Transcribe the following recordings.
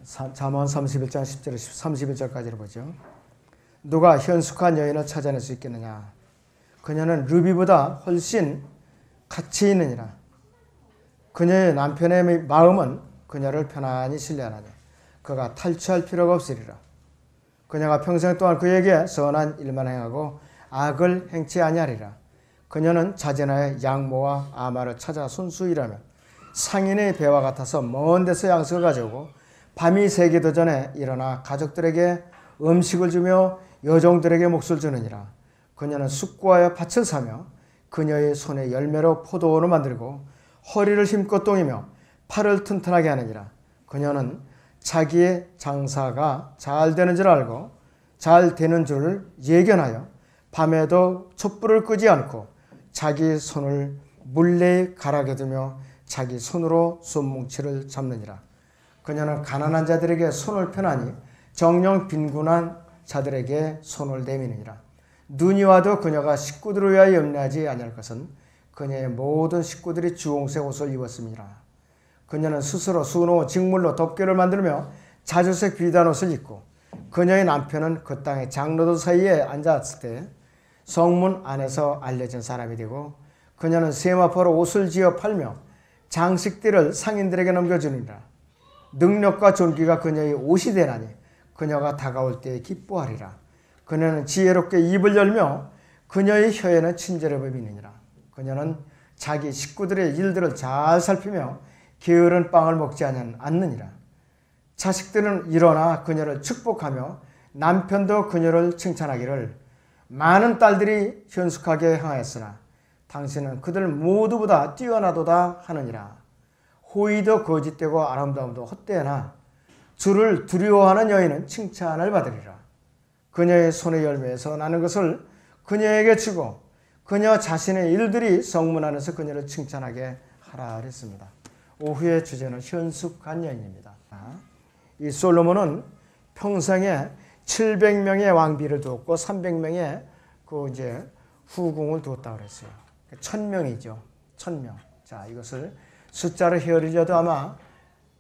잠언 31장 10절 31절까지를 보죠. 누가 현숙한 여인을 찾아낼 수 있겠느냐? 그녀는 루비보다 훨씬 가치 있느니라. 그녀의 남편의 마음은 그녀를 편안히 신뢰하나니 그가 탈취할 필요가 없으리라. 그녀가 평생 동안 그에게 선한 일만 행하고 악을 행치 아니하리라. 그녀는 자진하여 양모와 아마를 찾아 손수 일하며 상인의 배와 같아서 먼 데서 양식을 가져오고 밤이 새기도 전에 일어나 가족들에게 음식을 주며 여종들에게 몫을 주느니라. 그녀는 숙고하여 밭을 사며 그녀의 손에 열매로 포도원을 만들고 허리를 힘껏 동이며 팔을 튼튼하게 하느니라. 그녀는 자기의 장사가 잘 되는 줄 알고 잘 되는 줄 예견하여 밤에도 촛불을 끄지 않고 자기 손을 물레에 갈아게 두며 자기 손으로 손뭉치를 잡느니라. 그녀는 가난한 자들에게 손을 펴나니 정령 빈곤한 자들에게 손을 내미느니라. 눈이 와도 그녀가 식구들을 위하여 염려하지 아니할 것은 그녀의 모든 식구들이 주홍색 옷을 입었습니다. 그녀는 스스로 수놓은 직물로 덮개를 만들며 자주색 비단 옷을 입고 그녀의 남편은 그 땅의 장로들 사이에 앉았을 때 성문 안에서 알려진 사람이 되고 그녀는 세마포로 옷을 지어 팔며 장식들을 상인들에게 넘겨주느니라. 능력과 존귀가 그녀의 옷이 되나니 그녀가 다가올 때 기뻐하리라. 그녀는 지혜롭게 입을 열며 그녀의 혀에는 친절함이 있느니라. 그녀는 자기 식구들의 일들을 잘 살피며 게으른 빵을 먹지 않느니라. 자식들은 일어나 그녀를 축복하며 남편도 그녀를 칭찬하기를 많은 딸들이 현숙하게 행하였으나 당신은 그들 모두보다 뛰어나도다 하느니라. 호의도 거짓되고 아름다움도 헛되나 주를 두려워하는 여인은 칭찬을 받으리라. 그녀의 손의 열매에서 나는 것을 그녀에게 주고 그녀 자신의 일들이 성문 안에서 그녀를 칭찬하게 하라 그랬습니다. 오후의 주제는 현숙한 여인입니다. 이 솔로몬은 평생에 700명의 왕비를 두었고 300명의 그 이제 후궁을 두었다고 그랬어요. 1000명이죠. 1000명. 자, 이것을 숫자로 헤아리려도 아마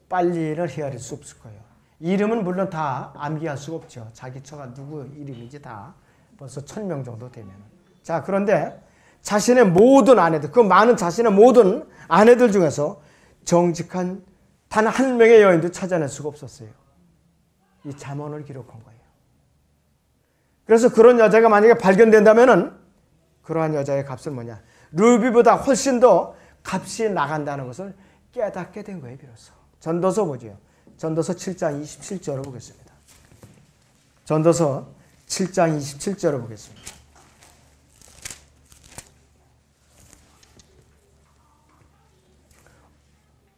빨리는 헤아릴 수 없을 거예요. 이름은 물론 다 암기할 수가 없죠. 자기 처가 누구 이름인지 다 벌써 1000명 정도 되면. 자, 그런데 자신의 모든 아내들, 그 많은 자신의 모든 아내들 중에서 정직한 단 한 명의 여인도 찾아낼 수가 없었어요. 이 잠언을 기록한 거예요. 그래서 그런 여자가 만약에 발견된다면은 그러한 여자의 값은 뭐냐? 루비보다 훨씬 더 값이 나간다는 것을 깨닫게 된 거예요, 비로소. 전도서 보죠. 전도서 7장 27절을 보겠습니다. 전도서 7장 27절을 보겠습니다.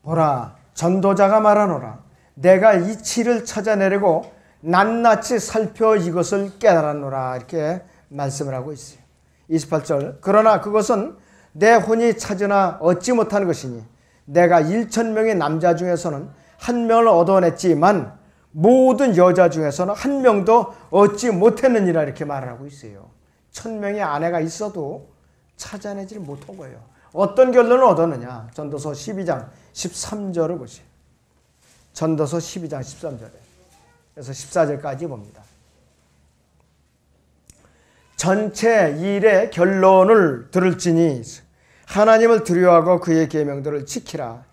보라, 전도자가 말하노라. 내가 이치를 찾아내려고 낱낱이 살펴 이것을 깨달았노라. 이렇게 말씀을 하고 있어요. 28절. 그러나 그것은 내 혼이 찾으나 얻지 못한 것이니 내가 1000명의 남자 중에서는 한 명을 얻어냈지만 모든 여자 중에서는 한 명도 얻지 못했느니라. 이렇게 말을 하고 있어요. 1000명의 아내가 있어도 찾아내지 못한 거예요. 어떤 결론을 얻었느냐? 전도서 12장 13절을 보세요. 전도서 12장 13절에. 그래서 14절까지 봅니다. 전체 일의 결론을 들을지니 하나님을 두려워하고 그의 계명들을 지키라.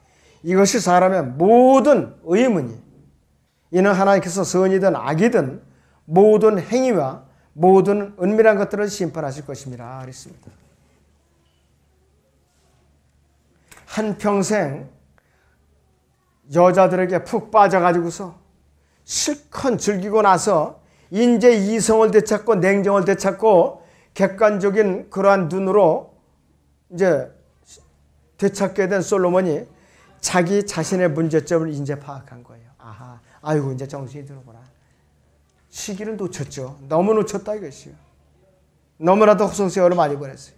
이것이 사람의 모든 의문이 이는 하나님께서 선이든 악이든 모든 행위와 모든 은밀한 것들을 심판하실 것입니다. 그랬습니다. 한평생 여자들에게 푹 빠져가지고서 실컷 즐기고 나서 이제 이성을 되찾고 냉정을 되찾고 객관적인 그러한 눈으로 이제 되찾게 된 솔로몬이 자기 자신의 문제점을 이제 파악한 거예요. 아하, 아이고 이제 정신이 들어보라. 시기를 놓쳤죠. 너무 놓쳤다 이것이요. 너무나도 허송세월을 많이 보냈어요.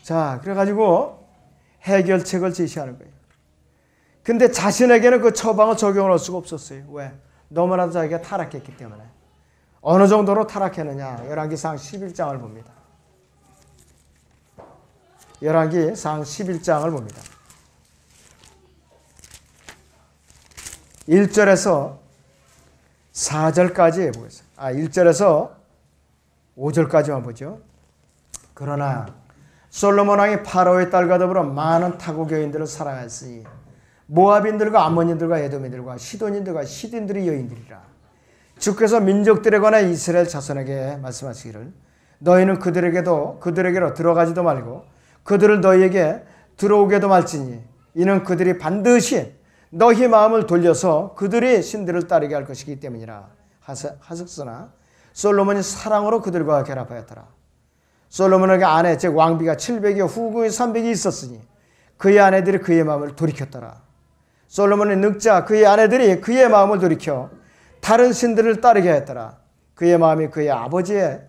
자, 그래가지고 해결책을 제시하는 거예요. 근데 자신에게는 그 처방을 적용할 수가 없었어요. 왜? 너무나도 자기가 타락했기 때문에. 어느 정도로 타락했느냐? 열왕기상 11장을 봅니다. 열왕기상 11장을 봅니다. 1절에서 4절까지 보겠습니다. 1절에서 5절까지만 보죠. 그러나 솔로몬 왕이 파라오의 딸과 더불어 많은 타국 여인들을 사랑하였으니 모압인들과 암몬인들과 에돔인들과 시돈인들과 시딘들이 여인들이라. 주께서 민족들에 관해 이스라엘 자손에게 말씀하시기를 너희는 그들에게로 들어가지도 말고 그들을 너희에게 들어오게도 말지니 이는 그들이 반드시 너희 마음을 돌려서 그들이 신들을 따르게 할 것이기 때문이라 하셨으나 솔로몬이 사랑으로 그들과 결합하였더라. 솔로몬에게 아내 즉 왕비가 700여 후궁이 300이 있었으니 그의 아내들이 그의 마음을 돌이켰더라. 솔로몬의 늙자 그의 아내들이 그의 마음을 돌이켜 다른 신들을 따르게 했더라. 그의 마음이 그의 아버지의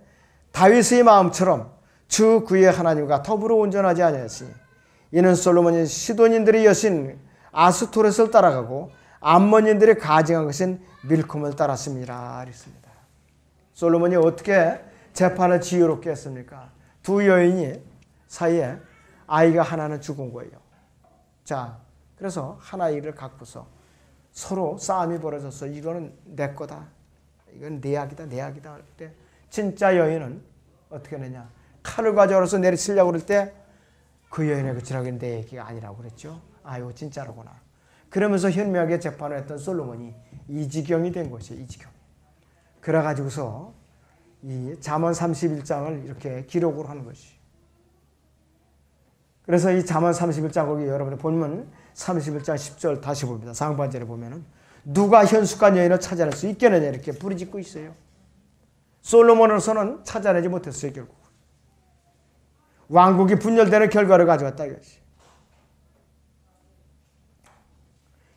다윗의 마음처럼 주 그의 하나님과 더불어 온전하지 아니하였으니 이는 솔로몬이 시돈인들의 여신 아스토렛을 따라가고 암몬인들이 가증한 것인 밀콤을 따랐습니다. 그랬습니다. 솔로몬이 어떻게 재판을 지혜롭게 했습니까? 두 여인이 사이에 아이가 하나는 죽은 거예요. 자, 그래서 하나이를 갖고서 서로 싸움이 벌어졌어. 이거는 내 거다. 이건 내 약이다. 내 약이다. 할 때 진짜 여인은 어떻게 하느냐. 칼을 가져와서 내리치려고 그럴 때 그 여인의 그 지락은 내 얘기가 아니라고 그랬죠. 이거 진짜로구나. 그러면서 현명하게 재판을 했던 솔로몬이 이 지경이 된 것이에요. 이 지경. 그래가지고서 이 잠언 31장을 이렇게 기록을 하는 것이. 그래서 이 잠언 31장 거기 여러분들 보면 31장 10절 다시 봅니다. 상반절에 보면은 누가 현숙한 여인을 찾아낼 수 있겠느냐 이렇게 부르짖고 있어요. 솔로몬으로서는 찾아내지 못했어요. 결국. 왕국이 분열되는 결과를 가져왔다 이것이.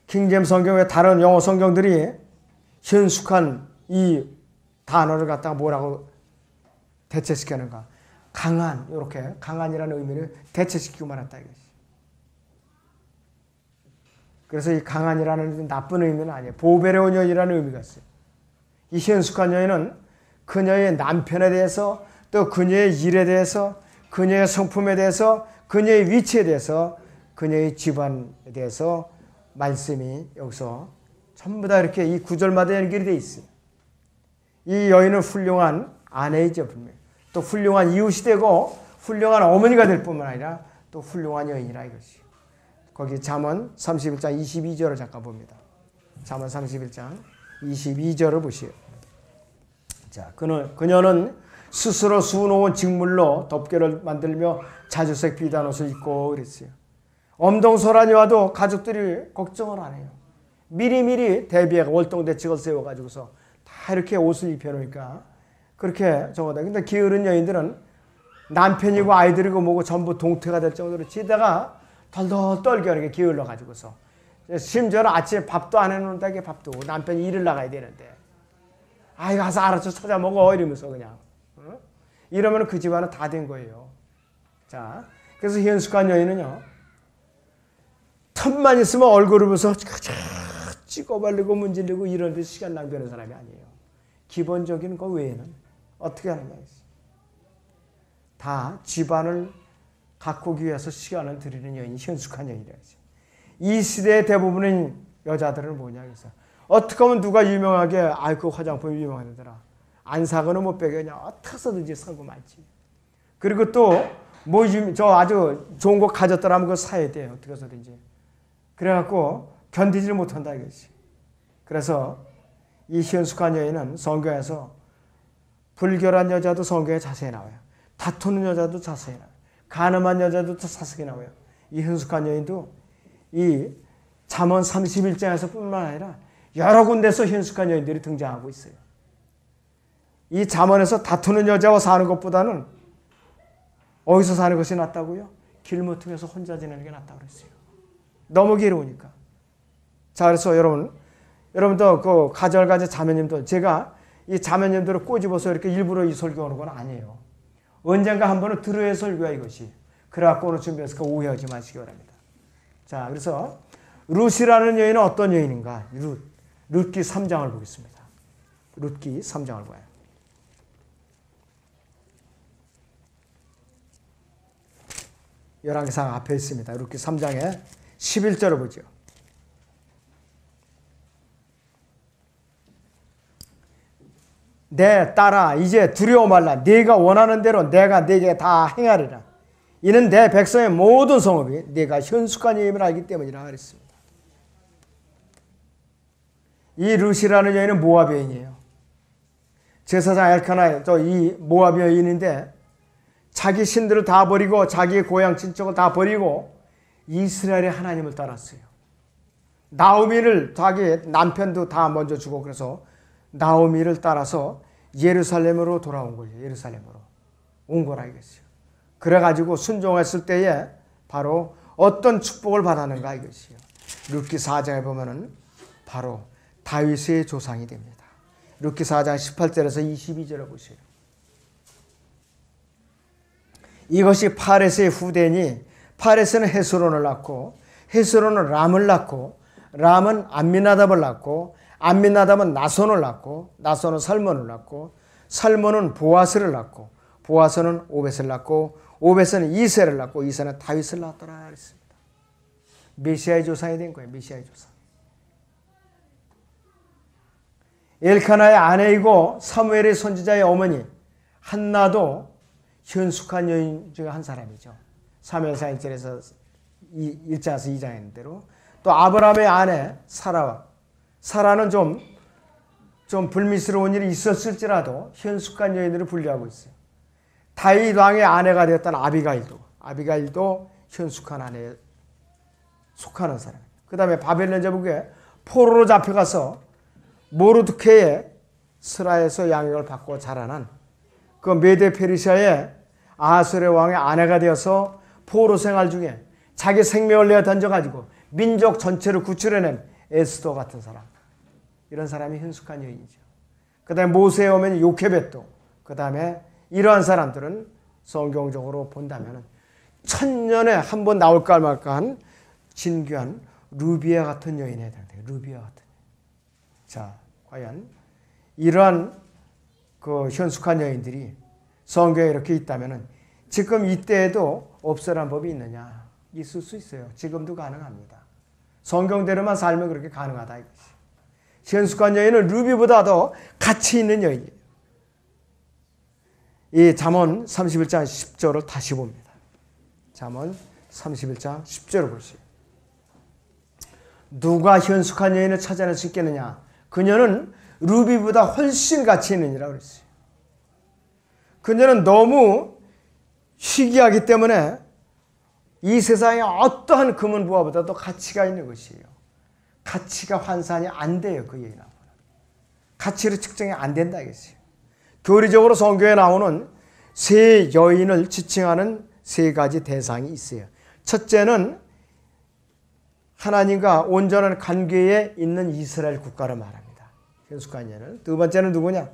킹제임스 성경의 다른 영어 성경들이 현숙한 이 단어를 갖다가 뭐라고 대체시키는가? 강한, 이렇게 강한이라는 의미를 대체시키고 말았다 이것이. 그래서 이 강한이라는 나쁜 의미는 아니에요. 보배로운 여인이라는 의미가 있어요. 이 현숙한 여인은 그녀의 남편에 대해서 또 그녀의 일에 대해서 그녀의 성품에 대해서 그녀의 위치에 대해서 그녀의 집안에 대해서 말씀이 여기서 전부 다 이렇게 이 구절마다 연결이 되어 있어요. 이 여인은 훌륭한 아내이죠. 분명히. 또 훌륭한 이웃이 되고 훌륭한 어머니가 될 뿐만 아니라 또 훌륭한 여인이라 이것이. 거기 잠언 31장 22절을 잠깐 봅니다. 잠언 31장 22절을 보시오. 자, 그녀는 스스로 수놓은 직물로 덮개를 만들며 자주색 비단 옷을 입고 그랬어요. 엄동설한이 와도 가족들이 걱정을 안 해요. 미리미리 대비해 월동대책을 세워가지고서 다 이렇게 옷을 입혀놓으니까 그렇게 저거다. 근데 게으른 여인들은 남편이고 아이들이고 뭐고 전부 동태가 될 정도로 지다가 덜덜 떨게 게을러 가지고서 심지어는 아침에 밥도 안 해놓는다. 이게 밥도 남편이 일을 나가야 되는데 아이 가서 알아서 찾아 먹어 이러면서 그냥 이러면 그 집안은 다 된 거예요. 자, 그래서 현숙한 여인은요 틈만 있으면 얼굴을 보면서 찍어 바르고 문질르고 이런 데 시간 낭비하는 사람이 아니에요. 기본적인 거 외에는 어떻게 하는 거예요? 다 집안을 가꾸기 위해서 시간을 들이는 여인이 현숙한 여인이라고 했어요. 이 시대의 대부분의 여자들은 뭐냐 그래서 어떻게 하면 누가 유명하게 그 화장품이 유명하더라. 안 사고는 못 빼겠냐. 어떻게 해서든지 사고 말지. 그리고 또 뭐 저 아주 좋은 거 가졌더라면 그거 사야 돼요. 어떻게 해서든지. 그래갖고 견디지를 못한다 이것이. 그래서 이 현숙한 여인은 성경에서 불결한 여자도 성경에 자세히 나와요. 다투는 여자도 자세히 나와요. 간음한 여자도 자세히 나와요. 이 현숙한 여인도 이 잠언 31장에서 뿐만 아니라 여러 군데서 현숙한 여인들이 등장하고 있어요. 이 잠언에서 다투는 여자와 사는 것보다는 어디서 사는 것이 낫다고요? 길모퉁에서 혼자 지내는 게 낫다고 그랬어요. 너무 괴로우니까. 자, 그래서 여러분도 그 가절가절 자매님도 제가 이 자매님들을 꼬집어서 이렇게 일부러 이 설교하는 건 아니에요. 언젠가 한 번은 들어야 설교야 이것이. 그래갖고 오늘 준비해서 오해하지 마시기 바랍니다. 자, 그래서 룻이라는 여인은 어떤 여인인가? 룻기 3장을 보겠습니다. 룻기 3장을 봐요. 열왕기상 앞에 있습니다. 룻기 3장에 11절을 보죠. 내 딸아 이제 두려워 말라. 네가 원하는 대로 내가 네게 다 행하리라. 이는 내 백성의 모든 성읍이 네가 현숙한 여인을 알기 때문이라 그랬습니다. 이 룻이라는 여인은 모압 여인이에요. 제사장 엘카나 또 이 모압 여인인데 자기 신들을 다 버리고 자기의 고향 친척을 다 버리고 이스라엘의 하나님을 따랐어요. 나오미를 자기 남편도 다 먼저 주고 그래서 나오미를 따라서 예루살렘으로 돌아온 거예요. 예루살렘으로 온 거라 이것이요. 그래가지고 순종했을 때에 바로 어떤 축복을 받았는가 이것이요. 룻기 4장에 보면은 바로 다윗의 조상이 됩니다. 룻기 4장 18절에서 22절을 보세요. 이것이 파레스의 후대니 파레스는 헤스론을 낳고 헤스론은 람을 낳고 람은 암미나답을 낳고 암미나답은 나손을 낳고 나손은 살몬을 낳고 살몬은 보아스를 낳고 보아스는 오벳을 낳고 오벳은 이새를 낳고 이새는 다윗을 낳았더라 그랬습니다. 메시아의 조상이 된 거예요. 메시아의 조상. 엘카나의 아내이고 사무엘의 선지자의 어머니 한나도 현숙한 여인 중에 한 사람이죠. 사무엘상 1절에서 1장에서 2장에 있는 대로 또 아브라함의 아내 사라는 좀 불미스러운 일이 있었을지라도 현숙한 여인으로 분류하고 있어요. 다윗 왕의 아내가 되었던 아비가일도 현숙한 아내에 속하는 사람이에요. 그 다음에 바벨론 제국에 포로로 잡혀가서 모르드케의 스라에서 양육을 받고 자라난 그 메데 페르시아의 아하스웨 왕의 아내가 되어서 포로 생활 중에 자기 생명을 내어 던져가지고 민족 전체를 구출해낸 에스더 같은 사람. 이런 사람이 현숙한 여인이죠. 그 다음에 모세에 오면 요케벳도, 그 다음에 이러한 사람들은 성경적으로 본다면 천년에 한 번 나올까 말까한 진귀한 루비아 같은 여인에 해당돼요. 루비아 같은 여인. 자, 과연 이러한 그 현숙한 여인들이 성경에 이렇게 있다면 지금 이때에도 없애란 법이 있느냐? 있을 수 있어요. 지금도 가능합니다. 성경대로만 살면 그렇게 가능하다 이것이. 현숙한 여인은 루비보다 더 가치 있는 여인이에요. 이 잠언 31장 10절을 다시 봅니다. 잠언 31장 10절을 보시죠. 누가 현숙한 여인을 찾아낼 수 있겠느냐? 그녀는 루비보다 훨씬 가치 있느니라 그랬어요. 그녀는 너무 희귀하기 때문에 이 세상에 어떠한 금은 부하보다도 가치가 있는 것이에요. 가치가 환산이 안 돼요. 그 여인하고는. 가치로 측정이 안 된다 이것이에요. 교리적으로 성경에 나오는 세 여인을 지칭하는 세 가지 대상이 있어요. 첫째는 하나님과 온전한 관계에 있는 이스라엘 국가를 말합니다. 현숙한 여인을. 두 번째는 누구냐?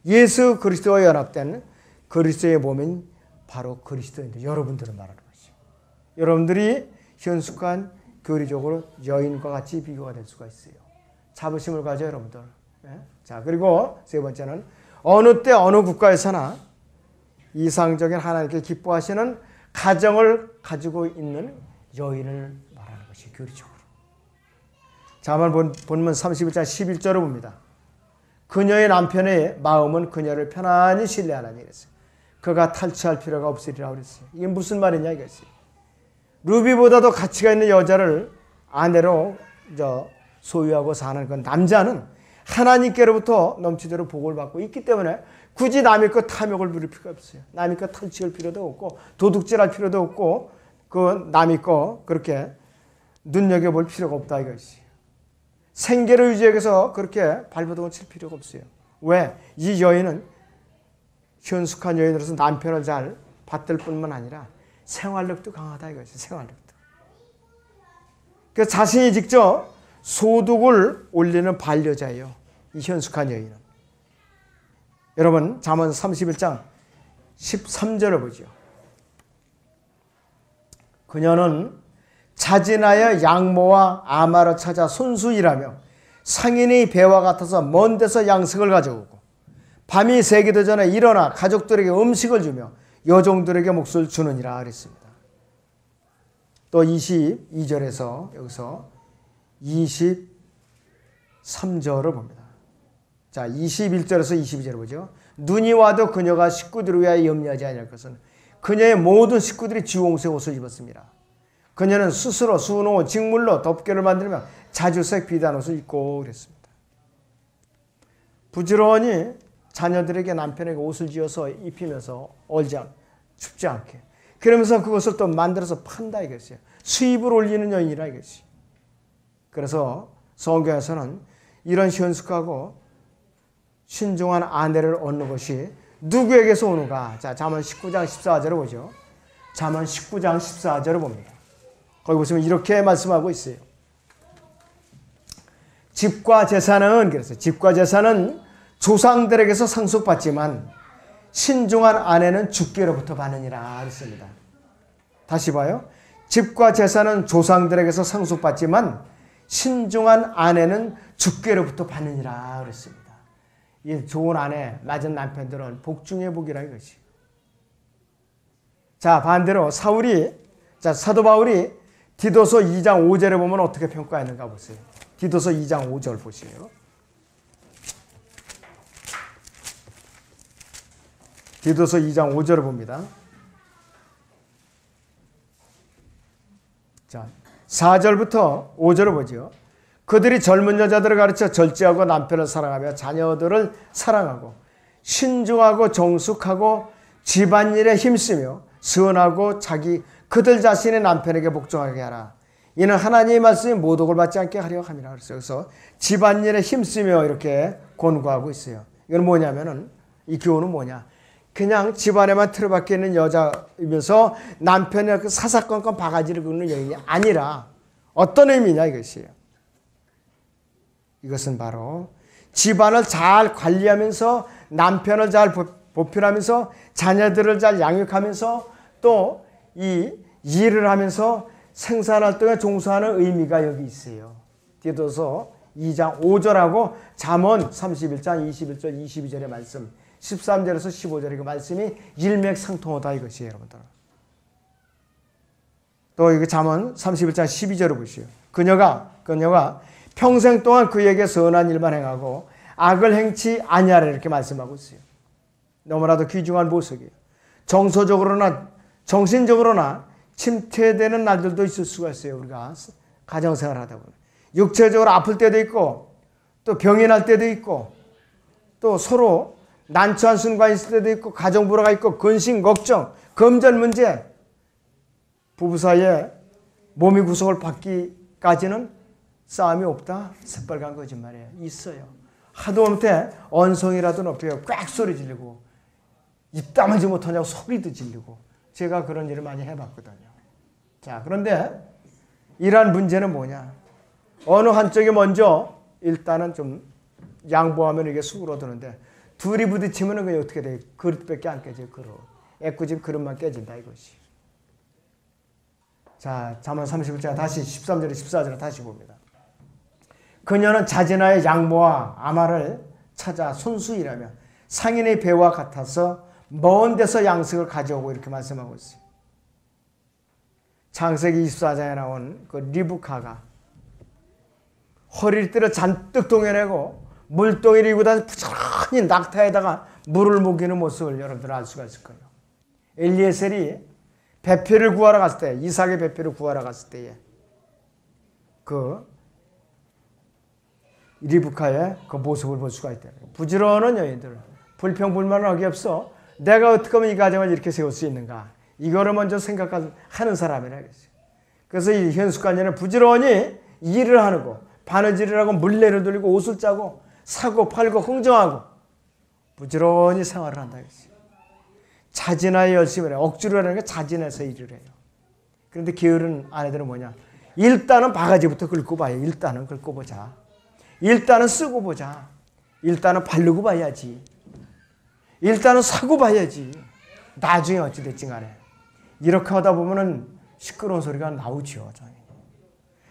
예수 그리스도와 연합된 그리스도의 몸인 바로 그리스도인들. 여러분들을 말하는 것이죠. 여러분들이 현숙한 교리적으로 여인과 같이 비교가 될 수가 있어요. 자부심을 가져 여러분들. 자, 그리고 세 번째는 어느 때 어느 국가에서나 이상적인 하나님께 기뻐하시는 가정을 가지고 있는 여인을 말하는 것이 교리적으로. 자, 한번 본문 31장 11절을 봅니다. 그녀의 남편의 마음은 그녀를 편안히 신뢰하라니 그랬어요. 그가 탈취할 필요가 없으리라 그랬어요. 이게 무슨 말이냐 이것이. 루비보다도 가치가 있는 여자를 아내로 소유하고 사는 그 남자는 하나님께로부터 넘치도록 복을 받고 있기 때문에 굳이 남의 것 탐욕을 부릴 필요가 없어요. 남의 것 탈취할 필요도 없고 도둑질할 필요도 없고 그 남의 거 그렇게 눈여겨볼 필요가 없다 이것이. 생계를 유지하기 위해서 그렇게 발버둥을 칠 필요가 없어요. 왜? 이 여인은 현숙한 여인으로서 남편을 잘 받들 뿐만 아니라 생활력도 강하다 이것이. 생활력도. 그래서 자신이 직접 소득을 올리는 반려자예요. 이 현숙한 여인은. 여러분 잠언 31장 13절을 보죠. 그녀는 자진하여 양모와 아마를 찾아 손수 일하며 상인의 배와 같아서 먼 데서 양식을 가져오고 밤이 새기도 전에 일어나 가족들에게 음식을 주며 여종들에게 몫을 주느니라 그랬습니다. 또 22절에서 여기서 23절을 봅니다. 자, 21절에서 22절 보죠. 눈이 와도 그녀가 식구들을 위하여 염려하지 아니할 것은 그녀의 모든 식구들이 지홍색 옷을 입었습니다. 그녀는 스스로 수놓은 직물로 덮개를 만들며 자주색 비단 옷을 입고 그랬습니다. 부지런히 자녀들에게 남편에게 옷을 지어서 입히면서 춥지 않게. 그러면서 그것을 또 만들어서 판다 이것이에요. 수입을 올리는 여인이라 이것이. 그래서 성경에서는 이런 현숙하고 신중한 아내를 얻는 것이 누구에게서 오는가? 자, 잠언 19장 14절을 보죠. 잠언 19장 14절을 봅니다. 거기 보시면 이렇게 말씀하고 있어요. 집과 재산은, 그래서 집과 재산은 조상들에게서 상속받지만 신중한 아내는 주께로부터 받느니라 그랬습니다. 다시 봐요. 집과 재산은 조상들에게서 상속받지만 신중한 아내는 주께로부터 받느니라 그랬습니다. 이 좋은 아내, 맞은 남편들은 복 중의 복이라 이것이. 자, 반대로 사도 바울이 디도서 2장 5절에 보면 어떻게 평가했는가 보세요. 디도서 2장 5절 보세요. 디도서 2장 5절을 봅니다. 자, 4절부터 5절을 보죠. 그들이 젊은 여자들을 가르쳐 절제하고 남편을 사랑하며 자녀들을 사랑하고 신중하고 정숙하고 집안일에 힘쓰며 선하고 그들 자신의 남편에게 복종하게 하라. 이는 하나님의 말씀이 모독을 받지 않게 하려 함이라 그랬어요. 그래서 집안일에 힘쓰며 이렇게 권고하고 있어요. 이건 뭐냐면은, 이 교훈은 뭐냐? 그냥 집안에만 틀어박혀 있는 여자이면서 남편의 그 사사건건 바가지를 긁는 여인이 아니라 어떤 의미냐 이것이에요. 이것은 바로 집안을 잘 관리하면서 남편을 잘 보필하면서 자녀들을 잘 양육하면서 또 이 일을 하면서 생산활동에 종사하는 의미가 여기 있어요. 디도서 2장 5절하고 잠언 31장 21절 22절의 말씀 13절에서 15절의 그 말씀이 일맥상통하다 이것이에요. 여러분들. 또 이거 잠언 31장 12절을 보시오. 그녀가 평생 동안 그에게 선한 일만 행하고 악을 행치 아니하라 이렇게 말씀하고 있어요. 너무나도 귀중한 보석이에요. 정서적으로나 정신적으로나 침체되는 날들도 있을 수가 있어요. 우리가 가정생활 하다 보면. 육체적으로 아플 때도 있고 또 병이 날 때도 있고 또 서로 난처한 순간이 있을 때도 있고 가정불화가 있고 근심, 걱정, 금전 문제 부부 사이에 몸이 구속을 받기까지는 싸움이 없다? 새빨간 거짓말이에요. 있어요. 하도 못해 언성이라도 높여요. 꽥 소리 지르고 입 다물지 못하냐고 소리도 지르고 제가 그런 일을 많이 해봤거든요. 자, 그런데 이러한 문제는 뭐냐? 어느 한쪽이 먼저 일단은 좀 양보하면 이게 수그러드는데 둘이 부딪히면 그게 어떻게 돼? 그릇밖에 안 깨져요. 그릇. 애꿎은 그릇만 깨진다 이것이. 자, 잠언 31장 다시 13절에 14절에 다시 봅니다. 그녀는 자진하여 양모와 아마를 찾아 손수 일하며 상인의 배와 같아서 먼 데서 양식을 가져오고 이렇게 말씀하고 있어요. 창세기 24장에 나온 그 리브카가 허리띠를 잔뜩 동여내고 물동이를 입고 다니 부지런히 낙타에다가 물을 먹이는 모습을 여러분들 알 수가 있을 거예요. 엘리에셀이 배필을 구하러 갔을 때, 이삭의 배필을 구하러 갔을 때에 그 리브카의 그 모습을 볼 수가 있다. 부지런한 여인들, 불평불만은 하기 없어. 내가 어떻게 하면 이 가정을 이렇게 세울 수 있는가? 이거를 먼저 생각하는 사람이라 그랬어요. 그래서 이 현숙관녀는 부지런히 일을 하고 바느질을 하고 물레를 돌리고 옷을 짜고 사고 팔고 흥정하고 부지런히 생활을 한다 그랬어요. 자진하여 열심히 해요. 억지로 하는 게 자진해서 일을 해요. 그런데 게으른 아내들은 뭐냐? 일단은 바가지부터 긁고 봐요. 일단은 긁고 보자. 일단은 쓰고 보자. 일단은 바르고 봐야지. 일단은 사고 봐야지. 나중에 어찌됐지 간에. 이렇게 하다 보면은 시끄러운 소리가 나오죠.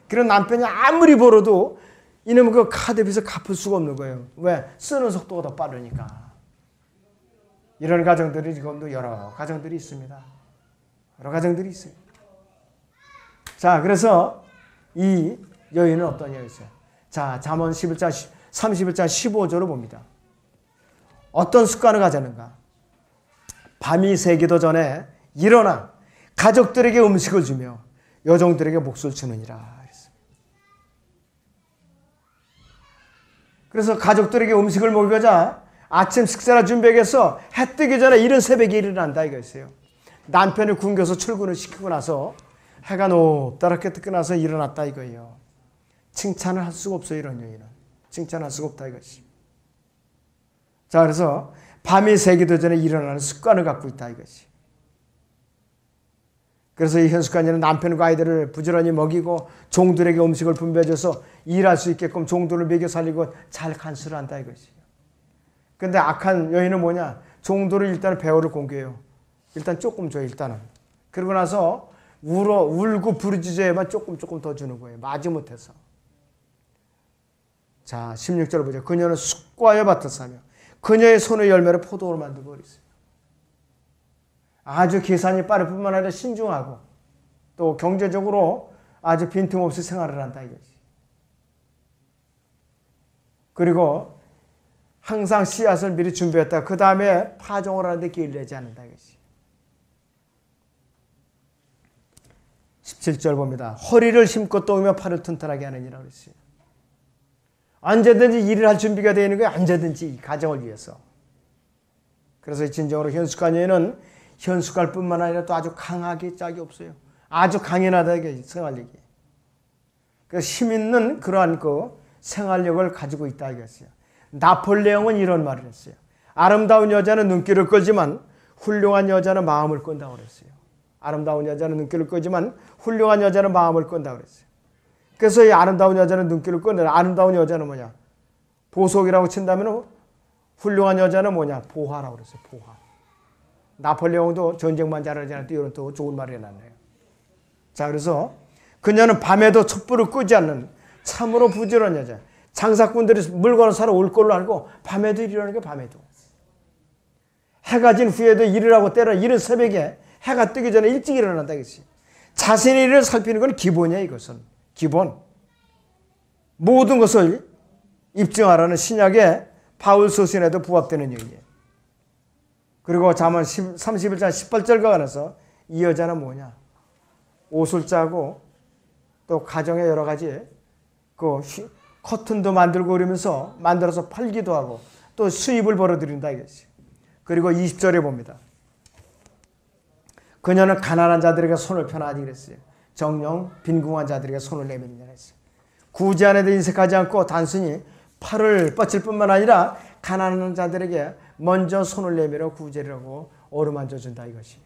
그런 남편이 아무리 벌어도 이놈은 그 카드 빚을 갚을 수가 없는 거예요. 왜? 쓰는 속도가 더 빠르니까. 이런 가정들이 지금도 여러 가정들이 있습니다. 여러 가정들이 있어요. 자, 그래서 이 여인은 어떤 여인이었어요? 자, 잠언 31장 15절을 봅니다. 어떤 습관을 가졌는가? 밤이 새기도 전에 일어나 가족들에게 음식을 주며 여종들에게 몫을 주느니라. 그래서 가족들에게 음식을 먹이자 아침 식사를 준비해서 해 뜨기 전에 이른 새벽에 일어난다 이거였어요. 남편을 굶겨서 출근을 시키고 나서 해가 높다랗게 뜨고 나서 일어났다 이거예요. 칭찬을 할 수가 없어요. 이런 여인은. 칭찬할 수가 없다 이것이. 자, 그래서 밤이 새기도 전에 일어나는 습관을 갖고 있다 이것이. 그래서 이 현숙한 여인은 남편과 아이들을 부지런히 먹이고 종들에게 음식을 분배해줘서 일할 수 있게끔 종들을 먹여 살리고 잘 간수를 한다 이것이에요. 근데 악한 여인은 뭐냐? 종들을 일단 배우를 공개해요. 일단 조금 줘요, 일단은. 그러고 나서 울고 부르짖어야만 조금 더 주는 거예요. 마지못해서. 자, 16절 보죠. 그녀는 쑥과의 밭을 사며 그녀의 손의 열매를 포도로 만들고 그랬어요. 아주 계산이 빠를 뿐만 아니라 신중하고 또 경제적으로 아주 빈틈없이 생활을 한다 이것이. 그리고 항상 씨앗을 미리 준비했다. 그 다음에 파종을 하는데 기회를 내지 않는다 이것이. 17절 봅니다. 허리를 힘껏 떠오며 팔을 튼튼하게 하느니라 그랬어요. 언제든지 일을 할 준비가 되어 있는 거예요. 언제든지 이 가정을 위해서. 그래서 진정으로 현숙한 여인은 현숙할 뿐만 아니라 또 아주 강하게 짝이 없어요. 아주 강인하다 이게 생활력이. 그래서 힘 있는 그러한 그 생활력을 가지고 있다 이거였어요. 나폴레옹은 이런 말을 했어요. 아름다운 여자는 눈길을 끌지만 훌륭한 여자는 마음을 끈다 그랬어요. 아름다운 여자는 눈길을 끄지만 훌륭한 여자는 마음을 끈다 그랬어요. 그래서 이 아름다운 여자는 눈길을 끄는 아름다운 여자는 뭐냐? 보석이라고 친다면 훌륭한 여자는 뭐냐? 보화라고 그랬어요. 보화. 나폴레옹도 전쟁만 잘하지 않을 때 이런 또 좋은 말이 해놨네요. 자, 그래서 그녀는 밤에도 촛불을 끄지 않는 참으로 부지런한 여자. 장사꾼들이 물건을 사러 올 걸로 알고 밤에도 일하는 게 밤에도. 해가 진 후에도 일을 하고 때로 이른 새벽에 해가 뜨기 전에 일찍 일어난다 이것이. 자신의 일을 살피는 건 기본이야 이것은. 기본. 모든 것을 입증하라는 신약의 바울 서신에도 부합되는 얘기예요. 그리고 잠언 31장 18절과 관해서 이 여자는 뭐냐? 옷을 짜고 또 가정에 여러 가지 그 커튼도 만들고 그러면서 만들어서 팔기도 하고 또 수입을 벌어들인다 이것이. 그리고 20절에 봅니다. 그녀는 가난한 자들에게 손을 펴나지 그랬어요. 정령 빈궁한 자들에게 손을 내밀느냐 했어요. 구제한 데 인색하지 않고 단순히 팔을 뻗칠 뿐만 아니라 가난한 자들에게 먼저 손을 내밀어 구제를 하고 어루만져 준다 이것이에요.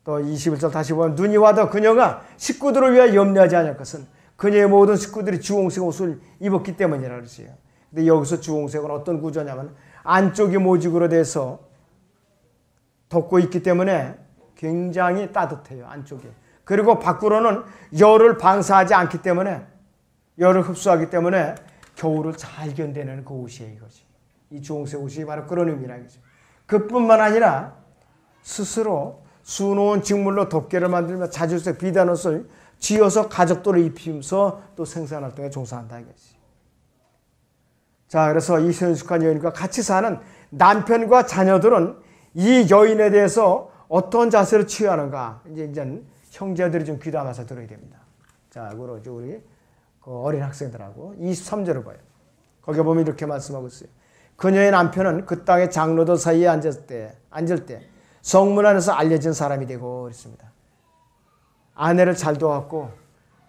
또 21절 다시 보면 눈이 와도 그녀가 식구들을 위하여 염려하지 않을 것은 그녀의 모든 식구들이 주홍색 옷을 입었기 때문이라 그러세요. 근데 여기서 주홍색은 어떤 구조냐면 안쪽이 모직으로 돼서 덮고 있기 때문에 굉장히 따뜻해요. 안쪽에. 그리고 밖으로는 열을 방사하지 않기 때문에 열을 흡수하기 때문에 겨울을 잘 견디는 그 옷이에요. 이것이. 이 주홍색 옷이 바로 그런 의미라 이거죠. 그뿐만 아니라 스스로 수놓은 직물로 덮개를 만들며 자주색 비단 옷을 쥐어서 가족들을 입히면서 또 생산활동에 종사한다 이것이. 자, 그래서 이 현숙한 여인과 같이 사는 남편과 자녀들은 이 여인에 대해서 어떤 자세를 취하는가 이제 형제들이 좀 귀담아서 들어야 됩니다. 자, 그러죠 우리 그 어린 학생들하고 23절을 봐요. 거기 보면 이렇게 말씀하고 있어요. 그녀의 남편은 그 땅의 장로들 사이에 앉을 때 성문 안에서 알려진 사람이 되고 그랬습니다. 아내를 잘 도왔고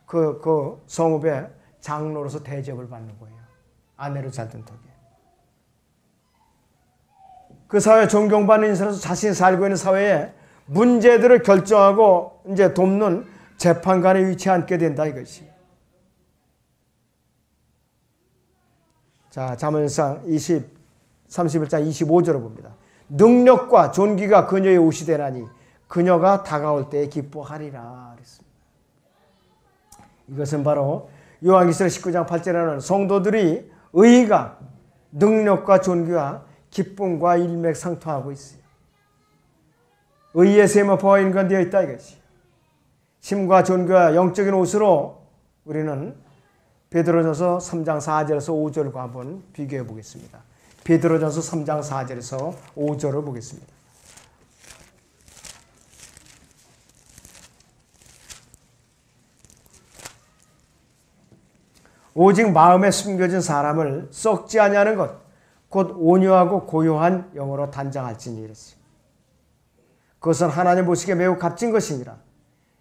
그 성읍의 장로로서 대접을 받는 거예요. 아내를 잘 둔 덕에. 그 사회 존경받는 인사로서 자신이 살고 있는 사회에 문제들을 결정하고 이제 돕는 재판관에 위치해 앉게 된다 이것이. 자, 잠언상 31장 25절을 봅니다. 능력과 존귀가 그녀의 옷이 되나니 그녀가 다가올 때에 기뻐하리라 그랬습니다. 이것은 바로 요한계시록 19장 8절에는 성도들이 의의가 능력과 존귀와 기쁨과 일맥상통하고 있어요. 의의 세마포와 인간되어 있다 이것이. 힘과 존귀와 영적인 옷으로 우리는 베드로전서 3장 4절에서 5절과 한번 비교해 보겠습니다. 베드로전서 3장 4절에서 5절을 보겠습니다. 오직 마음에 숨겨진 사람을 썩지 아니하는 것 곧 온유하고 고요한 영으로 단장할지니 이랬어요. 그것은 하나님 보시기에 매우 값진 것이니라.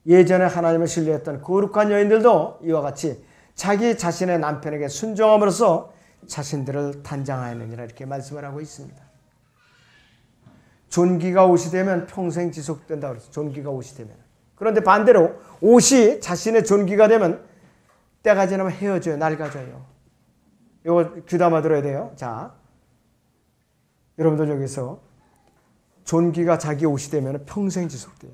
예전에 하나님을 신뢰했던 거룩한 여인들도 이와 같이 자기 자신의 남편에게 순종함으로써 자신들을 단장하였느니라 이렇게 말씀을 하고 있습니다. 존귀가 옷이 되면 평생 지속된다고 그랬어요. 존귀가 옷이 되면. 그런데 반대로 옷이 자신의 존귀가 되면 때가 지나면 헤어져요. 낡아져요. 이거 귀담아 들어야 돼요. 자, 여러분들 여기서 존귀가 자기 옷이 되면 평생 지속돼요.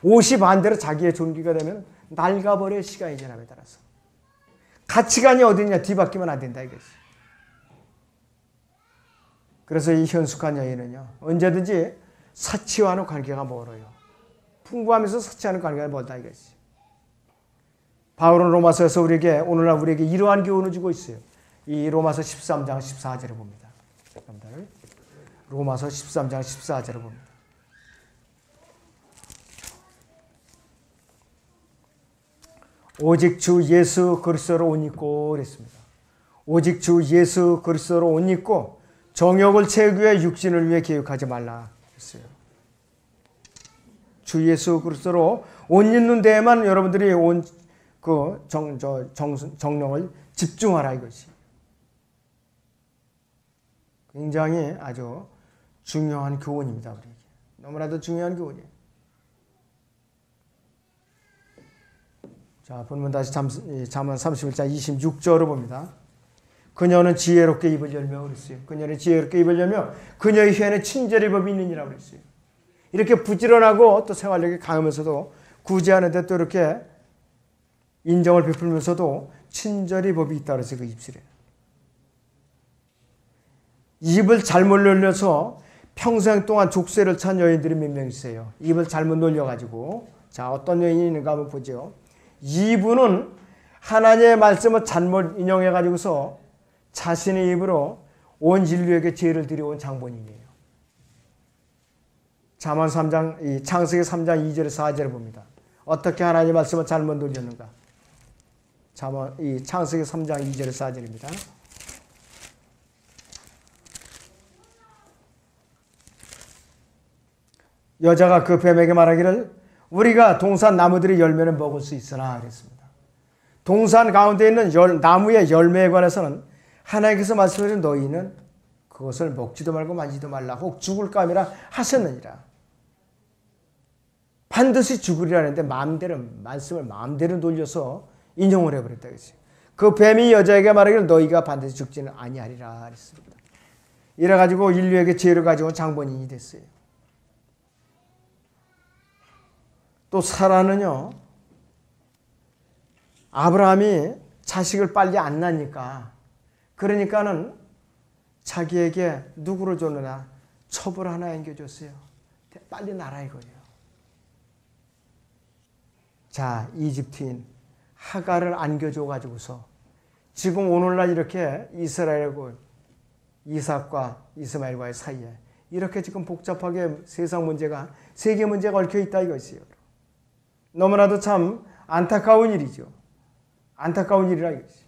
옷이 반대로 자기의 존귀가 되면 낡아버려요. 시간이 지남에 따라서. 가치관이 어디냐 뒤바뀌면 안 된다 이거지. 그래서 이 현숙한 여인은요. 언제든지 사치와는 관계가 멀어요. 풍부하면서 사치와는 관계가 멀다 이거지. 바울은 로마서에서 우리에게 오늘날 우리에게 이러한 교훈을 주고 있어요. 이 로마서 13장 14절을 봅니다. 로마서 13장 14절을 봅니다. 오직 주 예수 그리스도로 옷 입고 그랬습니다. 오직 주 예수 그리스도로 옷 입고 정욕을 채우기 위해 육신을 위해 계획하지 말라 했어요. 주 예수 그리스도로 옷 입는 데에만 여러분들이 온 그 정령을 집중하라 이것이. 굉장히 아주 중요한 교훈입니다. 우리에게. 너무나도 중요한 교훈이에요. 자, 본문 다시 잠언 31장 26절을 봅니다. 그녀는 지혜롭게 입을 열며 그랬어요. 그녀는 지혜롭게 입을 열며 그녀의 혀에는 친절의 법이 있느니라 그랬어요. 이렇게 부지런하고 또 생활력이 강하면서도 구제하는데 또 이렇게 인정을 베풀면서도 친절의 법이 있다 그래서 그 입술에. 입을 잘못 놀려서 평생 동안 족쇄를 찬 여인들이 몇 명 있어요. 입을 잘못 놀려가지고. 자, 어떤 여인이 있는가 한번 보죠. 이분은 하나님의 말씀을 잘못 인용해가지고서 자신의 입으로 온 인류에게 죄를 들여온 장본인이에요. 잠언 3장, 이 창세기 3장 2절 4절을 봅니다. 어떻게 하나님의 말씀을 잘못 놀렸는가. 이 창세기 3장 2절 4절입니다. 여자가 그 뱀에게 말하기를 우리가 동산 나무들의 열매를 먹을 수 있으나 그랬습니다. 동산 가운데 있는 나무의 열매에 관해서는 하나님께서 말씀하신 너희는 그것을 먹지도 말고 만지도 말라 혹 죽을 감이라 하셨느니라. 반드시 죽으리라는데 마음대로 말씀을 마음대로 돌려서 인용을 해버렸다 그랬어요. 그 뱀이 여자에게 말하기를 너희가 반드시 죽지는 아니하리라 그랬습니다. 이래가지고 인류에게 죄를 가져온 장본인이 됐어요. 또 사라는요. 아브라함이 자식을 빨리 안 낳으니까 그러니까는 자기에게 누구를 줬느냐 첩을 하나 안겨줬어요. 빨리 낳아라 이거예요. 자, 이집트인 하갈을 안겨줘가지고서 지금 오늘날 이렇게 이스라엘과 이삭과 이스마엘과의 사이에 이렇게 지금 복잡하게 세상 문제가 세계 문제가 얽혀 있다 이것이에요. 너무나도 참 안타까운 일이죠. 안타까운 일이라 이것이.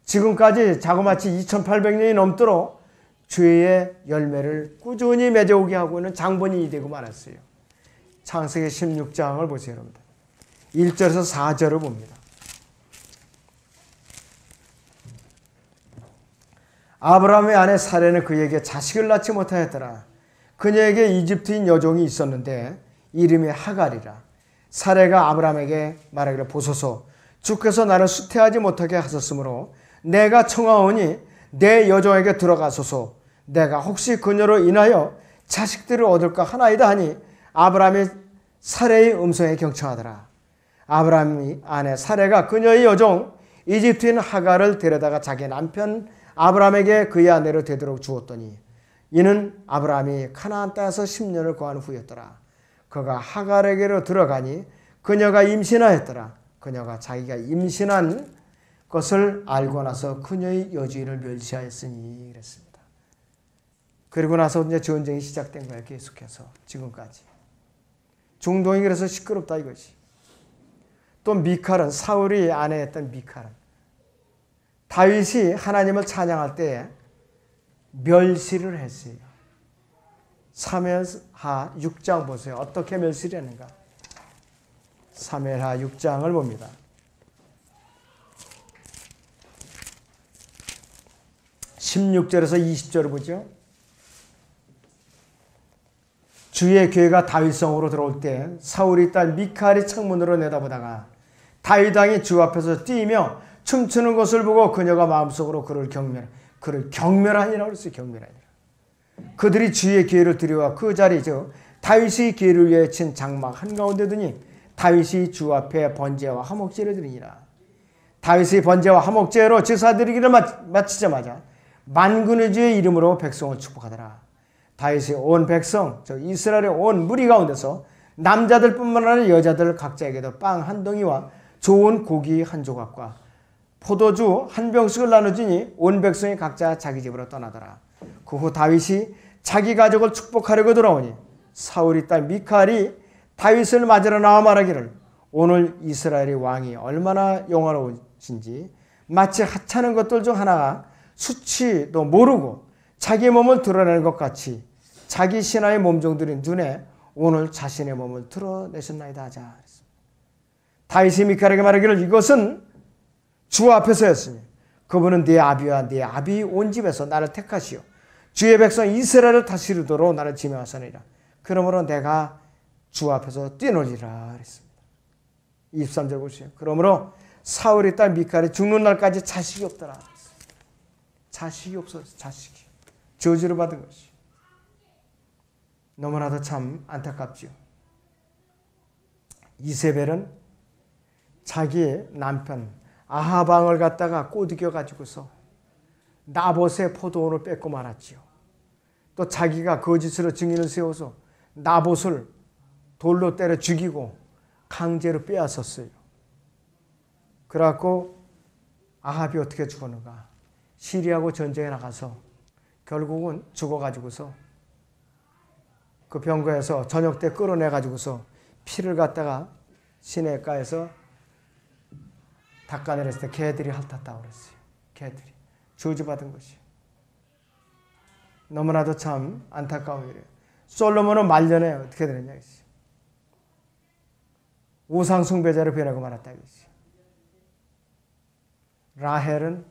지금까지 자그마치 2800년이 넘도록 죄의 열매를 꾸준히 맺어오게 하고 있는 장본인이 되고 말았어요. 창세기 16장을 보세요. 여러분들. 1절에서 4절을 봅니다. 아브라함의 아내 사레는 그에게 자식을 낳지 못하였더라. 그녀에게 이집트인 여종이 있었는데 이름이 하갈이라. 사레가 아브라함에게 말하기를 보소서 주께서 나를 수태하지 못하게 하셨으므로 내가 청하오니 내 여종에게 들어가소서 내가 혹시 그녀로 인하여 자식들을 얻을까 하나이다 하니 아브라함이 사레의 음성에 경청하더라. 아브라함이 아내 사레가 그녀의 여종 이집트인 하갈을 데려다가 자기 남편 아브라함에게 그의 아내로 되도록 주었더니 이는 아브라함이 가나안 땅에서 10년을 거한 후였더라. 그가 하갈에게로 들어가니 그녀가 임신하였더라. 그녀가 자기가 임신한 것을 알고 나서 그녀의 여주인을 멸시하였으니 그랬습니다. 그리고 나서 이제 전쟁이 시작된 거예요. 계속해서 지금까지. 중동이 그래서 시끄럽다 이것이. 또 미칼은 사울이 아내였던 미칼은 다윗이 하나님을 찬양할 때 멸시를 했어요. 사무엘하 6장 보세요. 어떻게 멸시를 했는가. 사무엘하 6장을 봅니다. 16절에서 20절을 보죠. 주의 괴가 다윗성으로 들어올 때 사울의 딸 미칼이 창문으로 내다보다가 다윗 왕이 주 앞에서 뛰며 춤추는 것을 보고 그녀가 마음속으로 그를 경멸하니라 그랬어요. 경멸하니라. 그들이 주의 기회를 들여와 그 자리 즉 다윗의 기회를 위해 친 장막 한가운데 두니 다윗이 주 앞에 번제와 화목제를 드리니라. 다윗의 번제와 화목제로 제사드리기를 마치자마자 만군의 주의 이름으로 백성을 축복하더라. 다윗의 온 백성 즉 이스라엘의 온 무리 가운데서 남자들뿐만 아니라 여자들 각자에게도 빵 한 덩이와 좋은 고기 한 조각과 포도주 한 병씩을 나눠주니 온 백성이 각자 자기 집으로 떠나더라. 그 후 다윗이 자기 가족을 축복하려고 돌아오니 사울의 딸 미칼이 다윗을 맞으러 나와 말하기를 오늘 이스라엘의 왕이 얼마나 영화로우신지 마치 하찮은 것들 중 하나가 수치도 모르고 자기 몸을 드러내는 것 같이 자기 신하의 몸종들의 눈에 오늘 자신의 몸을 드러내셨나이다 하자. 다윗이 미칼에게 말하기를 이것은 주 앞에서였으니 그분은 네 아비와 네 아비 온 집에서 나를 택하시오 주의 백성 이스라엘을 다스리도록 나를 지명하사니라. 그러므로 내가 주 앞에서 뛰놀리라 그랬습니다. 23절 보세요. 그러므로 사울의 딸 미칼이 죽는 날까지 자식이 없더라. 자식이 없었어. 자식이. 저주를 받은 것이. 너무나도 참 안타깝지요. 이세벨은 자기 남편 아합 왕을 갖다가 꼬드겨 가지고서 나봇의 포도원을 뺏고 말았지요. 또 자기가 거짓으로 증인을 세워서 나봇을 돌로 때려 죽이고 강제로 빼앗았어요. 그래갖고 아합이 어떻게 죽었는가. 시리아하고 전쟁에 나가서 결국은 죽어가지고서 그 병거에서 저녁 때 끌어내가지고서 피를 갖다가 시내가에서 닦아내렸을 때 개들이 핥았다고 그랬어요. 개들이. 저주받은 것이. 너무나도 참 안타까운 일이에요. 솔로몬은 말년에 어떻게 되느냐. 우상 숭배자로 변하고 말았다. 라헬은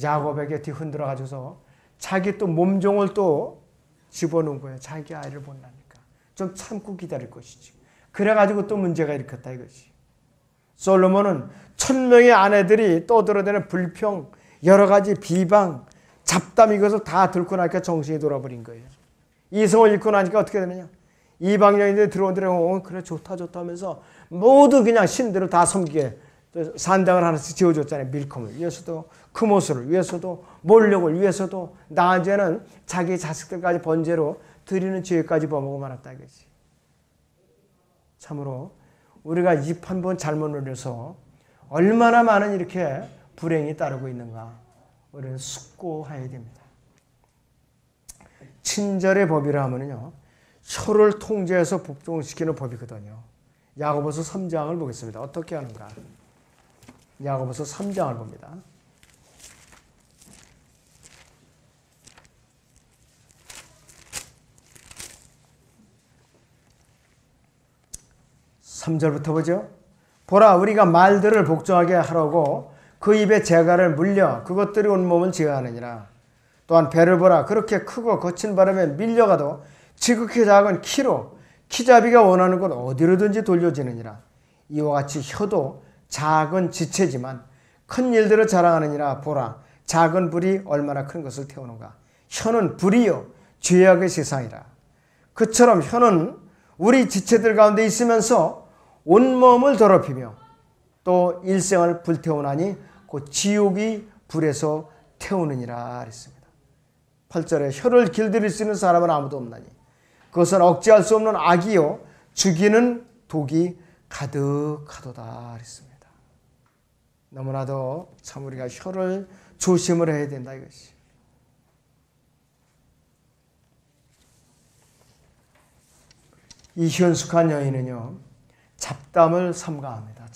야곱에게 뒤흔들어 가지고서 자기 또 몸종을 또 집어넣은 거예요. 자기 아이를 못 낳으니까. 좀 참고 기다릴 것이지. 그래가지고 또 문제가 일으켰다 이것이. 솔로몬은 1000명의 아내들이 떠들어대는 불평, 여러 가지 비방, 잡담 이것을 다 듣고 나니까 정신이 돌아버린 거예요. 이성을 잃고 나니까 어떻게 되느냐. 이방인들이 들어오더라고. 그래 좋다 하면서 모두 그냥 신들을 다 섬기게 산당을 하나씩 지어줬잖아요. 밀컴을 위해서도 크모스를 위해서도 몰력을 위해서도 나중에는 자기 자식들까지 번제로 드리는 죄까지 범하고 말았다 이거지. 참으로 우리가 입 한 번 잘못 눌려서 얼마나 많은 이렇게 불행이 따르고 있는가 우리는 숙고해야 됩니다. 친절의 법이라 하면요 혀를 통제해서 복종시키는 법이거든요. 야고보서 3장을 보겠습니다. 어떻게 하는가. 야고보서 3장을 봅니다. (3절부터) 보죠. 보라 우리가 말들을 복종하게 하라고 그 입에 재갈을 물려 그것들이 온몸을 제어하느니라. 또한 배를 보라 그렇게 크고 거친 바람에 밀려가도 지극히 작은 키로 키잡이가 원하는 곳 어디로든지 돌려지느니라. 이와 같이 혀도 작은 지체지만 큰 일들을 자랑하느니라. 보라 작은 불이 얼마나 큰 것을 태우는가. 혀는 불이요 죄악의 세상이라. 그처럼 혀는 우리 지체들 가운데 있으면서 온몸을 더럽히며 또 일생을 불태우나니 그 지옥이 불에서 태우느니라 그랬습니다. 8절에 혀를 길들일 수 있는 사람은 아무도 없나니 그것은 억제할 수 없는 악이요 죽이는 독이 가득하도다 그랬습니다. 너무나도 참 우리가 혀를 조심을 해야 된다 이것이. 이 현숙한 여인은요, 잡담을 삼가합니다.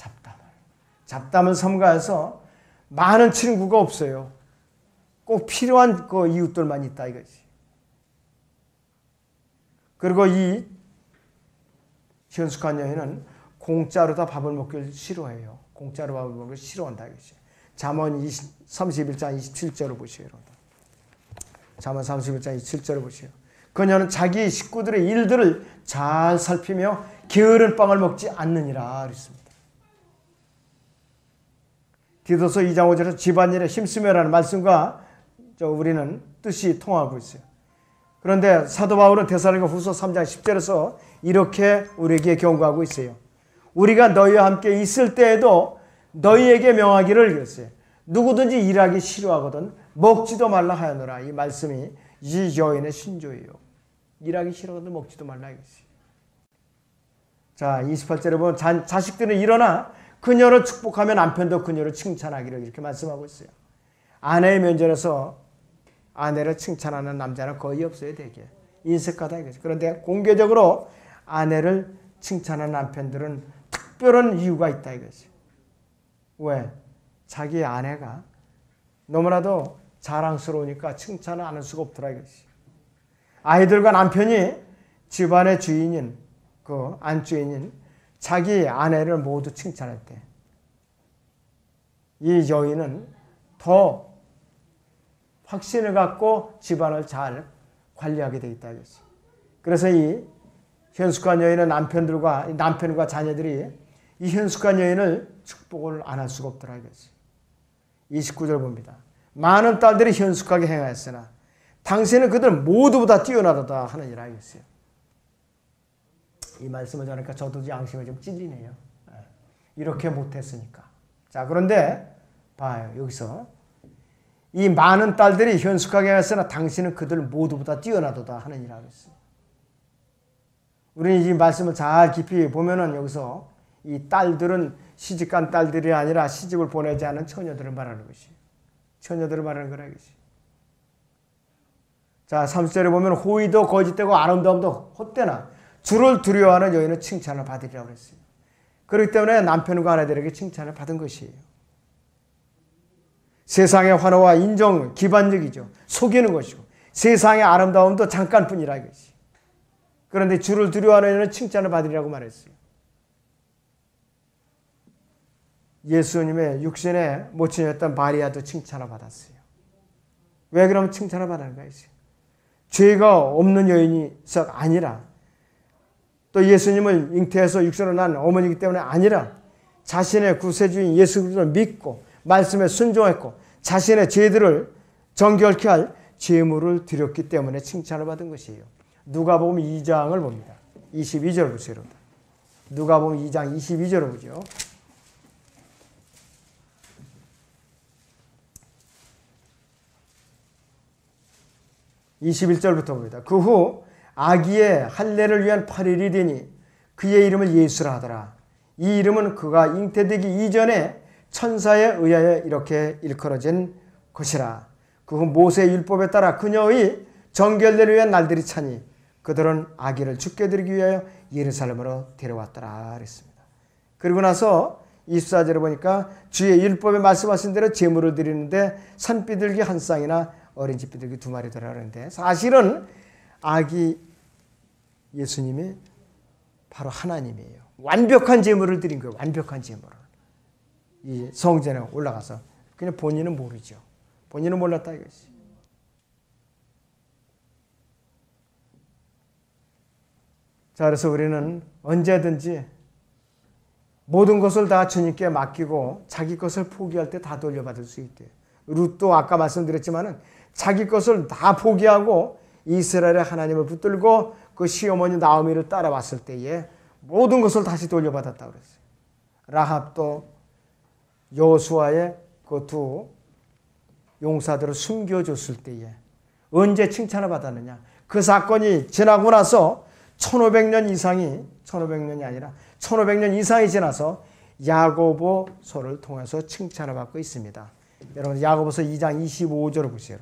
잡담을 삼가해서 많은 친구가 없어요. 꼭 필요한 그 이웃들만 있다 이거지. 그리고 이 현숙한 여인은 공짜로 다 밥을 먹기를 싫어해요. 공짜로 밥을 먹기를 싫어한다 이거지. 잠언 31장 27절을 보시오. 잠언 31장 27절을 보시오. 그녀는 자기 식구들의 일들을 잘 살피며 게으른 빵을 먹지 않느니라 그랬습니다. 디도서 2장 5절에서 집안일에 힘쓰며라는 말씀과 우리는 뜻이 통하고 있어요. 그런데 사도 바울은 데살로니가 후서 3장 10절에서 이렇게 우리에게 경고하고 있어요. 우리가 너희와 함께 있을 때에도 너희에게 명하기를 그랬어요. 누구든지 일하기 싫어하거든 먹지도 말라 하였노라. 이 말씀이 이 여인의 신조예요. 일하기 싫어하거든 먹지도 말라 이것이. 자, 28절에 보면 자식들은 일어나 그녀를 축복하며 남편도 그녀를 칭찬하기를 이렇게 말씀하고 있어요. 아내의 면전에서 아내를 칭찬하는 남자는 거의 없어요. 되게 인색하다 이거죠. 그런데 공개적으로 아내를 칭찬하는 남편들은 특별한 이유가 있다 이거죠. 왜? 자기 아내가 너무나도 자랑스러우니까 칭찬을 안 할 수가 없더라 이것이. 아이들과 남편이 집안의 주인인 그 안주인인 자기 아내를 모두 칭찬할 때 이 여인은 더 확신을 갖고 집안을 잘 관리하게 되어 있다 이것이. 그래서 이 현숙한 여인의 남편과 자녀들이 이 현숙한 여인을 축복을 안 할 수가 없더라 이것이. 29절 봅니다. 많은 딸들이 현숙하게 행하였으나 당신은 그들 모두보다 뛰어나다 하느니라 이것이요. 이 말씀을 전하니까 저도 양심이 좀 찔리네요. 이렇게 못했으니까. 자, 그런데 봐요. 여기서 이 많은 딸들이 현숙하게 행하였으나 당신은 그들 모두보다 뛰어나도다 하느니라 그랬어요. 우리는 이 말씀을 잘 깊이 보면은 여기서 이 딸들은 시집간 딸들이 아니라 시집을 보내지 않은 처녀들을 말하는 것이에요. 처녀들을 말하는 거라 이것이. 자, 30절에 보면 호의도 거짓되고 아름다움도 헛되나 주를 두려워하는 여인은 칭찬을 받으리라고 그랬어요. 그렇기 때문에 남편과 아내들에게 칭찬을 받은 것이에요. 세상의 환호와 인정 기반적이죠. 속이는 것이고 세상의 아름다움도 잠깐뿐이라 이것이. 그런데 주를 두려워하는 여인은 칭찬을 받으리라고 말했어요. 예수님의 육신의 모친이었던 마리아도 칭찬을 받았어요. 왜 그러면 칭찬을 받았는가 했어요. 죄가 없는 여인이서 아니라 또 예수님을 잉태해서 육신으로 난 어머니이기 때문에 아니라 자신의 구세주인 예수 그리스도를 믿고 말씀에 순종했고 자신의 죄들을 정결케 할 제물을 드렸기 때문에 칭찬을 받은 것이에요. 누가복음 2장을 봅니다. 22절 보세요. 누가복음 2장 22절을 보죠. 21절부터 봅니다. 그 후 아기의 할례를 위한 8일이 되니 그의 이름을 예수라 하더라. 이 이름은 그가 잉태되기 이전에 천사에 의하여 이렇게 일컬어진 것이라. 그 후 모세의 율법에 따라 그녀의 정결례를 위한 날들이 차니 그들은 아기를 죽게 드리기 위하여 예루살렘으로 데려왔더라 그랬습니다. 그리고 나서 24절에 보니까 주의 율법에 말씀하신 대로 제물을 드리는데 산비둘기 한 쌍이나 어린 집 비둘기 2마리 들어가는데 사실은 아기 예수님이 바로 하나님이에요. 완벽한 제물을 드린 거예요. 완벽한 제물을. 이 성전에 올라가서 그냥 본인은 모르죠. 본인은 몰랐다 이것이. 자, 그래서 우리는 언제든지 모든 것을 다 주님께 맡기고 자기 것을 포기할 때 다 돌려받을 수 있대요. 룻도 아까 말씀드렸지만은 자기 것을 다 포기하고 이스라엘의 하나님을 붙들고 그 시어머니 나오미를 따라왔을 때에 모든 것을 다시 돌려받았다고 그랬어요. 라합도 여호수아의 그 2 용사들을 숨겨줬을 때에 언제 칭찬을 받았느냐. 그 사건이 지나고 나서 1500년 이상이 1500년이 아니라 1500년 이상이 지나서 야고보서를 통해서 칭찬을 받고 있습니다. 여러분 야고보서 2장 25절을 보세요.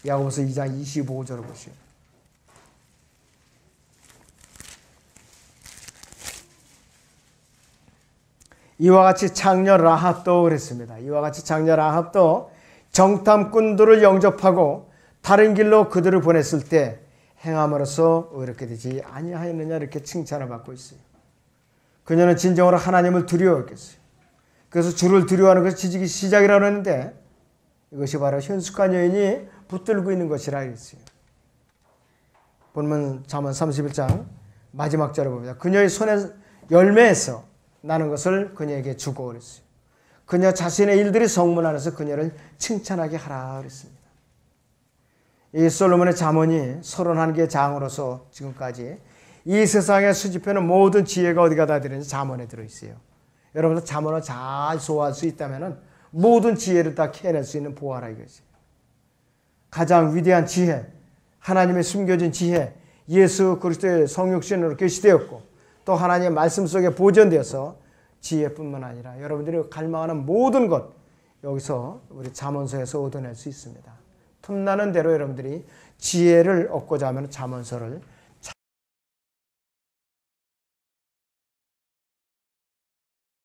야고보서 2장 25절을 보세요. 이와 같이 장녀 라합도 그랬습니다. 이와 같이 장녀 라합도 정탐꾼들을 영접하고 다른 길로 그들을 보냈을 때 행함으로써 의롭게 되지 아니하였느냐 이렇게 칭찬을 받고 있어요. 그녀는 진정으로 하나님을 두려워했겠어요. 그래서 주를 두려워하는 것이 지식이 시작이라고 했는데 이것이 바로 현숙한 여인이 붙들고 있는 것이라 했어요. 본문 잠언 31장 마지막 절을 봅니다. 그녀의 손에 열매에서 나는 것을 그녀에게 주고 그랬어요. 그녀 자신의 일들이 성문 안에서 그녀를 칭찬하게 하라 그랬습니다. 이 솔로몬의 잠언이 31개의 장으로서 지금까지 이 세상에 수집해놓은 모든 지혜가 어디가 다 들어있는지 잠언에 들어있어요. 여러분들 잠언을 잘 소화할 수 있다면 모든 지혜를 다 캐낼 수 있는 보화라 이거지. 가장 위대한 지혜, 하나님의 숨겨진 지혜, 예수 그리스도의 성육신으로 계시되었고 또 하나님의 말씀 속에 보존되어서 지혜뿐만 아니라 여러분들이 갈망하는 모든 것 여기서 우리 잠언서에서 얻어낼 수 있습니다. 틈나는 대로 여러분들이 지혜를 얻고자 하면 잠언서를